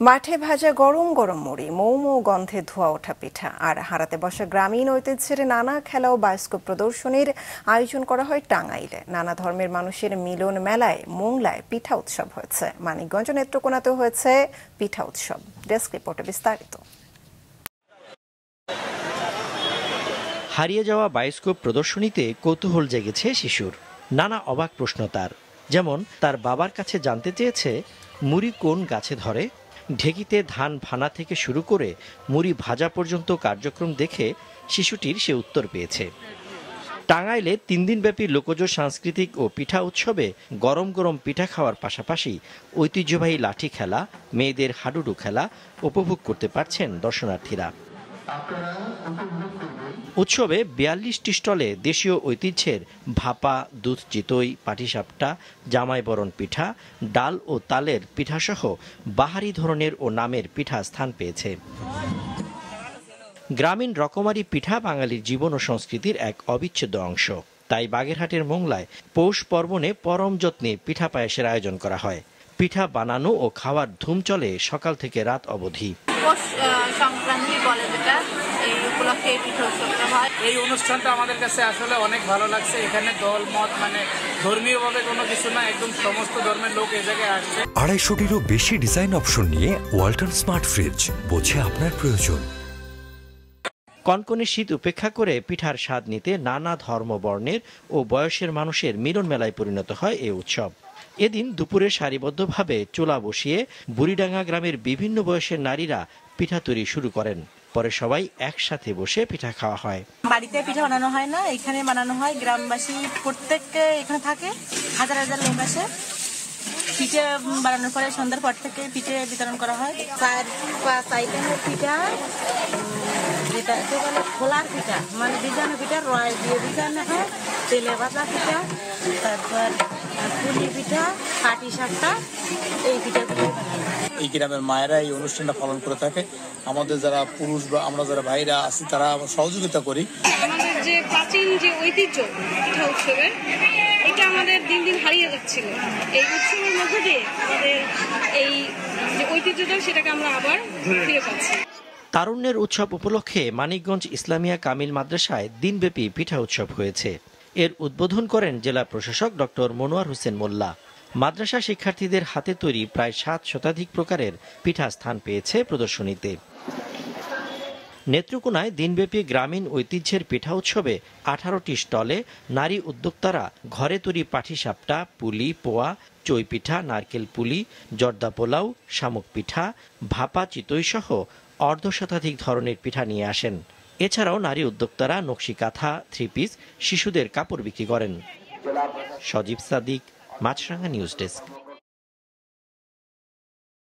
মাঠে ভাজা গরম গরম মুড়ি, মৌ মৌ গন্ধে ধোয়া ওঠা পিঠা আর হারাতে বসা গ্রামীণ ঐতিহ্যের নানা খেলা ও বায়োস্কোপ প্রদর্শনীর আয়োজন করা হয় টাঙ্গাইলে। নানা ধর্মের মানুষের মিলন মেলায় মোংলায় পিঠা উৎসব হয়েছে। মানিকগঞ্জ নেত্রকোনাতেও হয়েছে পিঠা উৎসব। ডেস্ক রিপোর্টে বিস্তারিত। হারিয়ে যাওয়া বায়োস্কোপ প্রদর্শনীতে কৌতূহল জেগেছে শিশুর। নানা অবাক প্রশ্ন তার, যেমন তার বাবার কাছে জানতে চেয়েছে মুড়ি কোন গাছে ধরে। ঢেকিতে ধান ভানা থেকে শুরু করে মুড়ি ভাজা পর্যন্ত কার্যক্রম দেখে শিশুটির সে উত্তর পেয়েছে। টাঙ্গাইলে 3 দিনব্যাপী লোকজ সাংস্কৃতিক ও পিঠা উৎসবে গরম গরম পিঠা খাওয়ার পাশাপাশি ঐতিহ্যবাহী লাঠি খেলা, মেয়েদের হাডুডু খেলা উপভোগ করতে পারছেন দর্শনার্থীরা। উৎসবে 42টি স্টলে দেশীয় ঐতিহ্যের ভাপা, দুধ চিতই, পাটিসাপটা, জামাই বরণ পিঠা, ডাল ও তালের পিঠাসহ বাহারি ধরনের ও নামের পিঠা স্থান পেয়েছে। গ্রামীণ রকমারি পিঠা বাঙালির জীবন ও সংস্কৃতির এক অবিচ্ছেদ্য অংশ। তাই বাগেরহাটের মোংলায় পৌষ পার্বণে পরম যত্নে পিঠা পায়েসের আয়োজন করা হয়। পিঠা বানানো ও খাওয়ার ধুম চলে সকাল থেকে রাত অবধি। সংক্রান্তি বলে যেটা, এই উপলক্ষে পিঠা উৎসবটা হয়। এই অনুষ্ঠানটা আমাদের কাছে আসলে অনেক ভালো লাগছে। এখানে দল মত ধর্মীয়ভাবে কোনো কিছু না, একদম সমস্ত ধর্মের লোক এই জায়গায় আসছে। 250-টিরও বেশি ডিজাইন অপশন নিয়ে ওয়ালটন স্মার্ট ফ্রিজ, বোঝে আপনার প্রয়োজন। কনকনে শীত উপেক্ষা করে পিঠার স্বাদ নিতে নানা ধর্ম, বর্ণের ও বয়সের মানুষের মিলন মেলায় পরিণত হয় এই উৎসব। এদিন দুপুরে সারিবদ্ধভাবে চুলা বসিয়ে বুড়িডাঙ্গা গ্রামের বিভিন্ন বয়সের নারীরা পিঠা তৈরি শুরু করেন। পরে সবাই একসাথে বসে পিঠা খাওয়া হয়। বাড়িতে পিঠা বানানো হয় না, এখানে বানানো হয়। গ্রামবাসী প্রত্যেককে এখানে থাকে, হাজার হাজার লোক আসে। পিঠে বানানোর পরে সন্ধ্যার পর থেকে পিঠে বিতরণ করা হয়। 4-5 আইটেমের পিঠা, যেটা বলে খোলার পিঠা, মানে বিজানো পিঠা, রয় দিয়ে বিজানো হয়, তেলে ভাজা পিঠা, তারপর পুলি পিঠা, পাটিসাপটা, এই পিঠাগুলো। এই গ্রামের মায়েরা এই অনুষ্ঠানটা পালন করে থাকে। আমাদের যারা পুরুষ বা আমরা যারা ভাইরা আছি তারা সহযোগিতা করি। আমাদের যে প্রাচীন যে ঐতিহ্য পিঠা উৎসবের, এটা আমাদের দিন দিন হারিয়ে যাচ্ছিল। এই উৎসবের মধ্যে দিয়ে আমাদের এই যে ঐতিহ্যটা, সেটাকে আমরা আবার ফিরে পাচ্ছি। তারুণ্যের উৎসব উপলক্ষে মানিকগঞ্জ ইসলামিয়া কামিল মাদ্রাসায় দিনব্যাপী পিঠা উৎসব হয়েছে। এর উদ্বোধন করেন জেলা প্রশাসক ডক্টর মনোয়ার হোসেন মোল্লা। মাদ্রাসা শিক্ষার্থীদের হাতে তৈরি প্রায় 7 শতাধিক প্রকারের পিঠা স্থান পেয়েছে প্রদর্শনীতে। নেত্রকোনায় দিনব্যাপী গ্রামীণ ঐতিহ্যের পিঠা উৎসবে 18টি স্টলে নারী উদ্যোক্তারা ঘরে তৈরি পাটিসাপটা, পুলি, পোয়া, চই পিঠা, নারকেল পুলি, জর্দা পোলাও, শামুক পিঠা, ভাপা, চিতই সহ 1/2 শতাধিক ধরনের পিঠা নিয়ে আসেন। এছাড়াও নারী উদ্যোক্তারা নকশি কাঁথা, 3 পিস, শিশুদের কাপড় বিক্রি করেন। সজীব সাদিক, মাছরাঙ্গা নিউজ ডেস্ক।